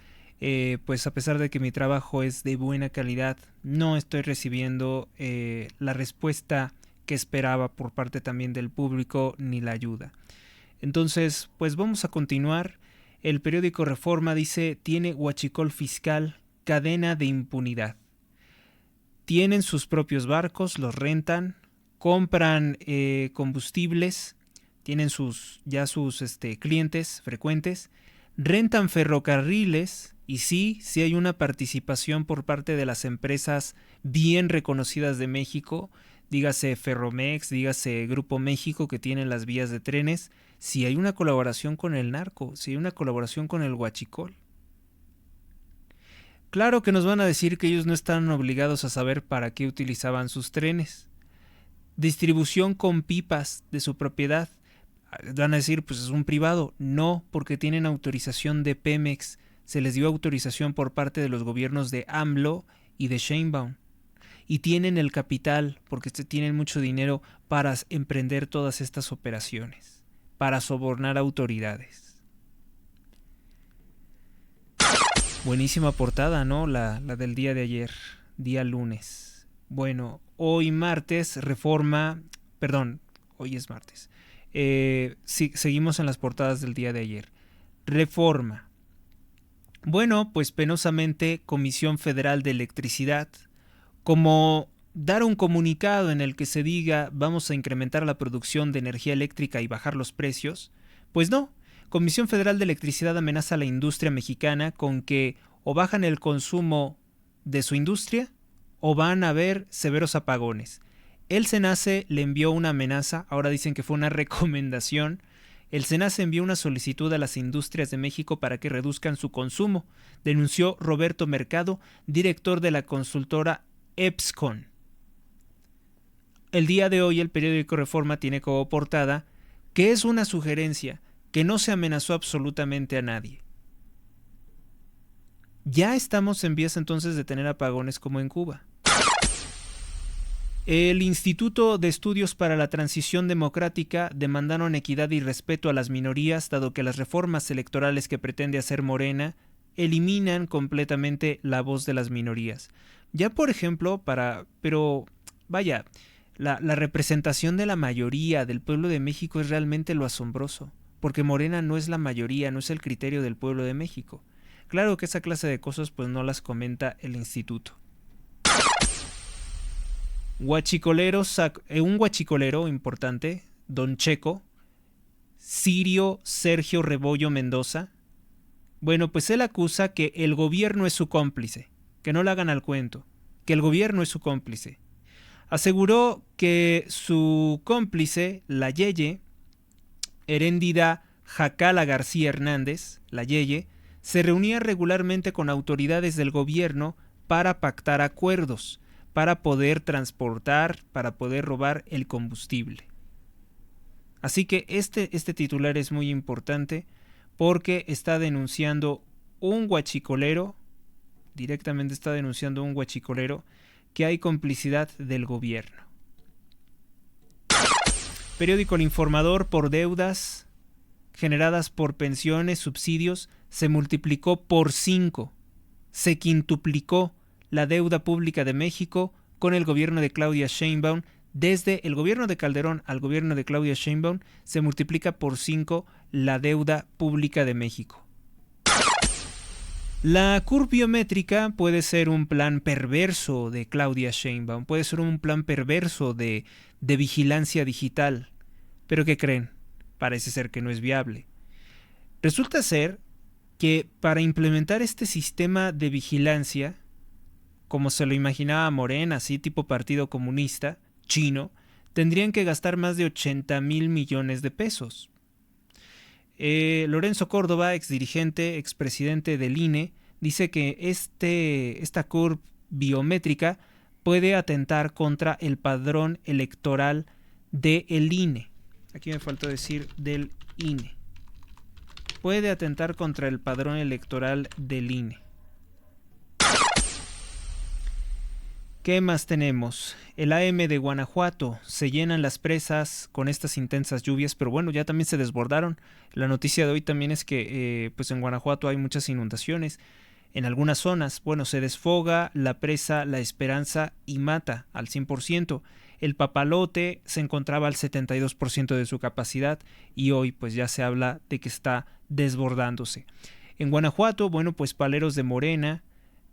pues a pesar de que mi trabajo es de buena calidad, no estoy recibiendo la respuesta que esperaba por parte también del público ni la ayuda. Entonces, pues vamos a continuar. El periódico Reforma dice, tiene huachicol fiscal, cadena de impunidad. Tienen sus propios barcos, los rentan, compran combustibles, tienen sus clientes frecuentes, rentan ferrocarriles y sí hay una participación por parte de las empresas bien reconocidas de México, dígase Ferromex, dígase Grupo México, que tienen las vías de trenes. Si hay una colaboración con el narco, si hay una colaboración con el huachicol. Claro que nos van a decir que ellos no están obligados a saber para qué utilizaban sus trenes. Distribución con pipas de su propiedad. Van a decir, pues es un privado. No, porque tienen autorización de Pemex. Se les dio autorización por parte de los gobiernos de AMLO y de Sheinbaum. Y tienen el capital, porque tienen mucho dinero para emprender todas estas operaciones, para sobornar autoridades. Buenísima portada, ¿no? La del día de ayer, día lunes. Bueno, hoy martes, hoy es martes. Seguimos en las portadas del día de ayer. Reforma. Bueno, pues penosamente, Comisión Federal de Electricidad, como dar un comunicado en el que se diga vamos a incrementar la producción de energía eléctrica y bajar los precios, pues no. Comisión Federal de Electricidad amenaza a la industria mexicana con que o bajan el consumo de su industria o van a haber severos apagones. El SENACE le envió una amenaza, ahora dicen que fue una recomendación. El SENACE envió una solicitud a las industrias de México para que reduzcan su consumo, denunció Roberto Mercado, director de la consultora EPSCON. El día de hoy el periódico Reforma tiene como portada que es una sugerencia, que no se amenazó absolutamente a nadie. Ya estamos en vías entonces de tener apagones como en Cuba. El Instituto de Estudios para la Transición Democrática demandaron equidad y respeto a las minorías, dado que las reformas electorales que pretende hacer Morena eliminan completamente la voz de las minorías. Ya por ejemplo, la representación de la mayoría del pueblo de México es realmente lo asombroso, porque Morena no es la mayoría, no es el criterio del pueblo de México. Claro que esa clase de cosas pues no las comenta el instituto. Un huachicolero importante, Don Checo, Sirio Sergio Rebollo Mendoza. Bueno, pues él acusa que el gobierno es su cómplice, que no le hagan al cuento, que el gobierno es su cómplice. Aseguró que su cómplice, la Yeye, Heréndida Jacala García Hernández, la Yeye, se reunía regularmente con autoridades del gobierno para pactar acuerdos, para poder transportar, para poder robar el combustible. Así que este titular es muy importante porque está denunciando un huachicolero, directamente está denunciando un huachicolero, que hay complicidad del gobierno. Periódico El Informador, por deudas generadas por pensiones, subsidios, se multiplicó por 5. Se quintuplicó la deuda pública de México con el gobierno de Claudia Sheinbaum. Desde el gobierno de Calderón al gobierno de Claudia Sheinbaum se multiplica por 5 la deuda pública de México. La curva biométrica puede ser un plan perverso de Claudia Sheinbaum, puede ser un plan perverso de vigilancia digital. ¿Pero qué creen? Parece ser que no es viable. Resulta ser que para implementar este sistema de vigilancia, como se lo imaginaba Morena, así tipo Partido Comunista Chino, tendrían que gastar más de 80,000 millones de pesos. Lorenzo Córdoba, exdirigente, expresidente del INE, dice que esta curva biométrica puede atentar contra el padrón electoral del INE. Aquí me faltó decir del INE. Puede atentar contra el padrón electoral del INE. ¿Qué más tenemos? El AM de Guanajuato. Se llenan las presas con estas intensas lluvias, pero bueno, ya también se desbordaron. La noticia de hoy también es que pues en Guanajuato hay muchas inundaciones. En algunas zonas, bueno, se desfoga la presa La Esperanza y Mata al 100%. El Papalote se encontraba al 72% de su capacidad y hoy pues ya se habla de que está desbordándose. En Guanajuato, bueno, pues paleros de Morena,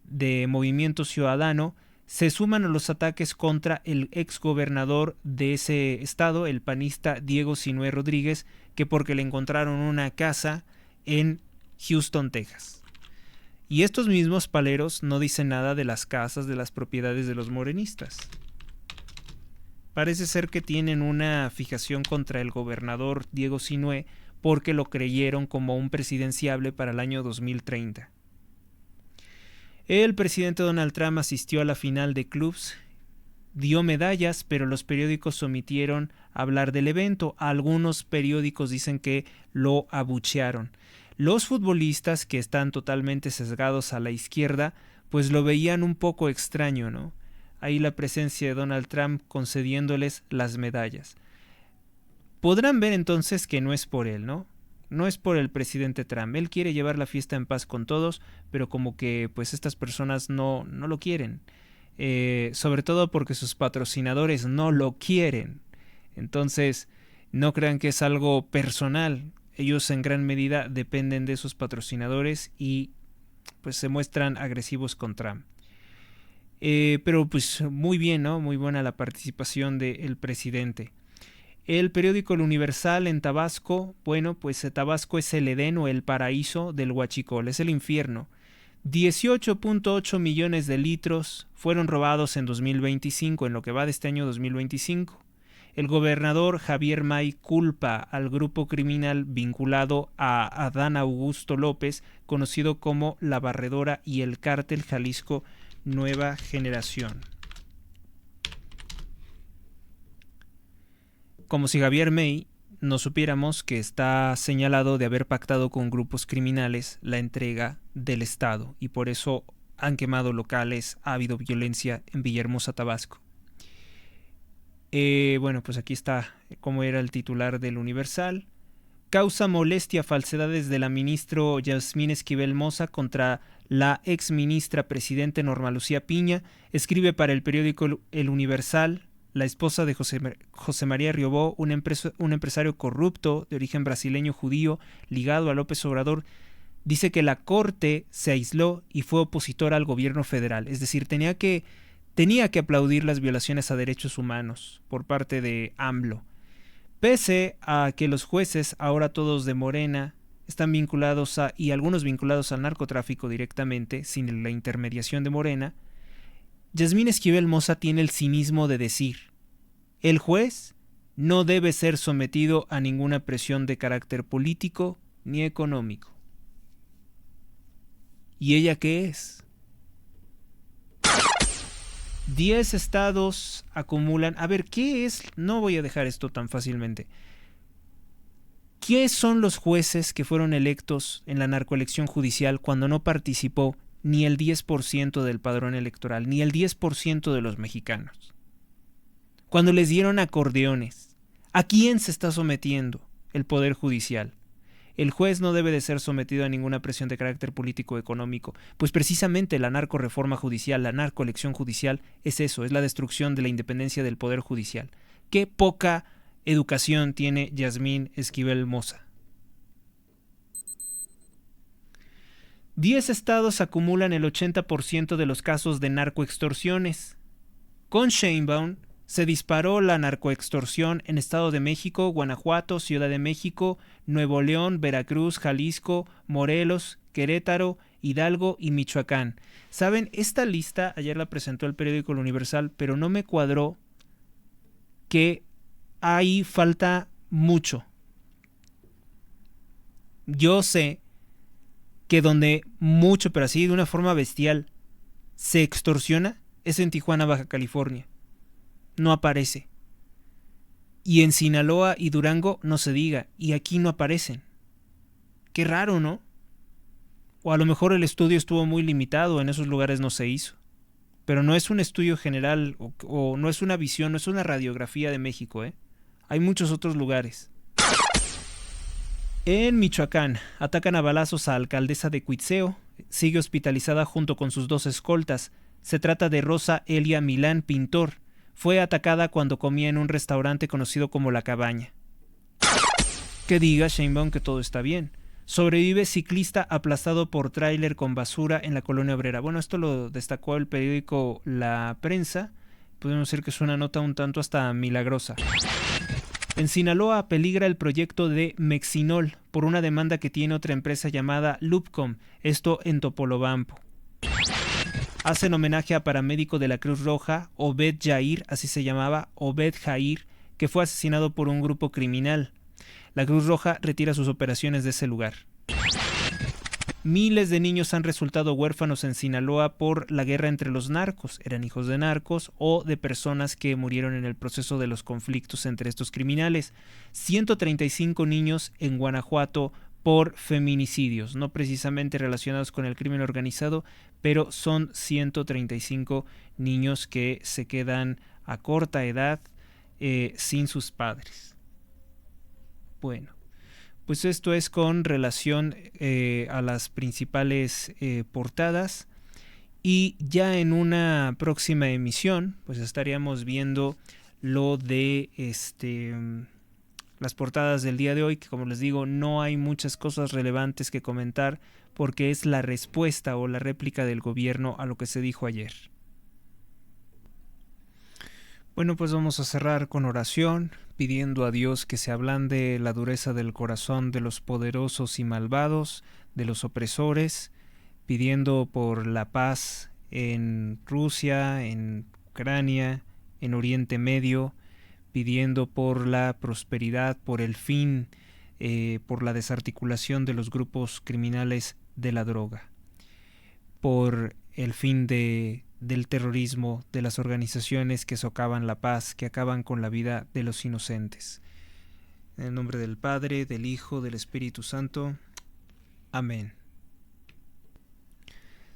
de Movimiento Ciudadano, se suman a los ataques contra el exgobernador de ese estado, el panista Diego Sinue Rodríguez, que porque le encontraron una casa en Houston, Texas. Y estos mismos paleros no dicen nada de las casas, de las propiedades de los morenistas. Parece ser que tienen una fijación contra el gobernador Diego Sinue porque lo creyeron como un presidenciable para el año 2030. El presidente Donald Trump asistió a la final de clubs, dio medallas, pero los periódicos omitieron hablar del evento. Algunos periódicos dicen que lo abuchearon. Los futbolistas, que están totalmente sesgados a la izquierda, pues lo veían un poco extraño, ¿no? Ahí la presencia de Donald Trump concediéndoles las medallas. Podrán ver entonces que no es por él, ¿no? No es por el presidente Trump. Él quiere llevar la fiesta en paz con todos, pero como que pues estas personas no lo quieren. Sobre todo porque sus patrocinadores no lo quieren. Entonces, no crean que es algo personal. Ellos en gran medida dependen de sus patrocinadores y pues se muestran agresivos con Trump. Pero pues muy bien, ¿no? Muy buena la participación del presidente. El periódico El Universal en Tabasco, bueno, pues Tabasco es el Edén o el paraíso del huachicol, es el infierno. 18.8 millones de litros fueron robados en 2025, en lo que va de este año 2025. El gobernador Javier May culpa al grupo criminal vinculado a Adán Augusto López, conocido como La Barredora y el Cártel Jalisco Nueva Generación. Como si Javier May no supiéramos que está señalado de haber pactado con grupos criminales la entrega del Estado y por eso han quemado locales, ha habido violencia en Villahermosa, Tabasco. Bueno, pues aquí está cómo era el titular del Universal. Causa molestia falsedades de la ministra Yasmín Esquivel Moza contra la ex ministra presidente Norma Lucía Piña. Escribe para el periódico El Universal. La esposa de José María Riobó, un empresario corrupto de origen brasileño judío ligado a López Obrador, dice que la corte se aisló y fue opositora al gobierno federal. Es decir, tenía que aplaudir las violaciones a derechos humanos por parte de AMLO. Pese a que los jueces, ahora todos de Morena, están vinculados y algunos vinculados al narcotráfico directamente, sin la intermediación de Morena, Yasmín Esquivel Moza tiene el cinismo de decir: el juez no debe ser sometido a ninguna presión de carácter político ni económico. ¿Y ella qué es? 10 estados acumulan... A ver, ¿qué es? No voy a dejar esto tan fácilmente. ¿Qué son los jueces que fueron electos en la narcoelección judicial cuando no participó ni el 10% del padrón electoral, ni el 10% de los mexicanos? Cuando les dieron acordeones, ¿a quién se está sometiendo el Poder Judicial? El juez no debe de ser sometido a ninguna presión de carácter político o económico, pues precisamente la narcorreforma judicial, la narcoelección judicial, es eso, es la destrucción de la independencia del Poder Judicial. Qué poca educación tiene Yasmín Esquivel Moza. 10 estados acumulan el 80% de los casos de narcoextorsiones. Con Sheinbaum se disparó la narcoextorsión en Estado de México, Guanajuato, Ciudad de México, Nuevo León, Veracruz, Jalisco, Morelos, Querétaro, Hidalgo y Michoacán. ¿Saben? Esta lista ayer la presentó el periódico El Universal, pero no me cuadró que ahí falta mucho. Yo sé que donde mucho, pero así de una forma bestial, se extorsiona es en Tijuana, Baja California. No aparece. Y en Sinaloa y Durango no se diga, y aquí no aparecen. Qué raro, ¿no? O a lo mejor el estudio estuvo muy limitado, en esos lugares no se hizo. Pero no es un estudio general, o no es una visión, no es una radiografía de México, ¿eh? Hay muchos otros lugares. En Michoacán, atacan a balazos a alcaldesa de Cuitzeo, sigue hospitalizada junto con sus 2 escoltas. Se trata de Rosa Elia Milán Pintor. Fue atacada cuando comía en un restaurante conocido como La Cabaña. Que diga Sheinbaum que todo está bien. Sobrevive ciclista aplastado por tráiler con basura en la colonia obrera. Bueno, esto lo destacó el periódico La Prensa. Podemos decir que es una nota un tanto hasta milagrosa. En Sinaloa peligra el proyecto de Mexinol por una demanda que tiene otra empresa llamada Lupcom, esto en Topolobampo. Hacen homenaje a paramédico de la Cruz Roja, Obed Jair, así se llamaba, Obed Jair, que fue asesinado por un grupo criminal. La Cruz Roja retira sus operaciones de ese lugar. Miles de niños han resultado huérfanos en Sinaloa por la guerra entre los narcos. Eran hijos de narcos o de personas que murieron en el proceso de los conflictos entre estos criminales. 135 niños en Guanajuato por feminicidios, no precisamente relacionados con el crimen organizado, pero son 135 niños que se quedan a corta edad sin sus padres. Bueno, pues esto es con relación a las principales portadas, y ya en una próxima emisión pues estaríamos viendo lo de las portadas del día de hoy, que como les digo no hay muchas cosas relevantes que comentar porque es la respuesta o la réplica del gobierno a lo que se dijo ayer. Bueno, pues vamos a cerrar con oración, pidiendo a Dios que se ablande la dureza del corazón de los poderosos y malvados, de los opresores, pidiendo por la paz en Rusia, en Ucrania, en Oriente Medio, pidiendo por la prosperidad, por el fin, por la desarticulación de los grupos criminales de la droga, por el fin del terrorismo, de las organizaciones que socavan la paz, que acaban con la vida de los inocentes. En el nombre del Padre, del Hijo, del Espíritu Santo. Amén.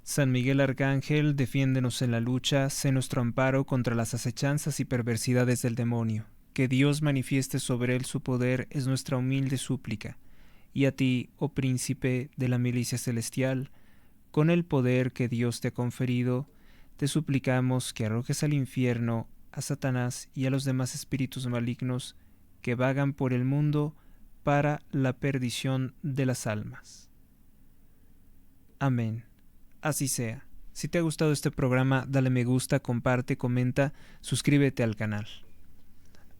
San Miguel Arcángel, defiéndenos en la lucha, sé nuestro amparo contra las acechanzas y perversidades del demonio. Que Dios manifieste sobre él su poder es nuestra humilde súplica. Y a ti, oh príncipe de la milicia celestial, con el poder que Dios te ha conferido, te suplicamos que arrojes al infierno a Satanás y a los demás espíritus malignos que vagan por el mundo para la perdición de las almas. Amén. Así sea. Si te ha gustado este programa, dale me gusta, comparte, comenta, suscríbete al canal.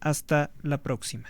Hasta la próxima.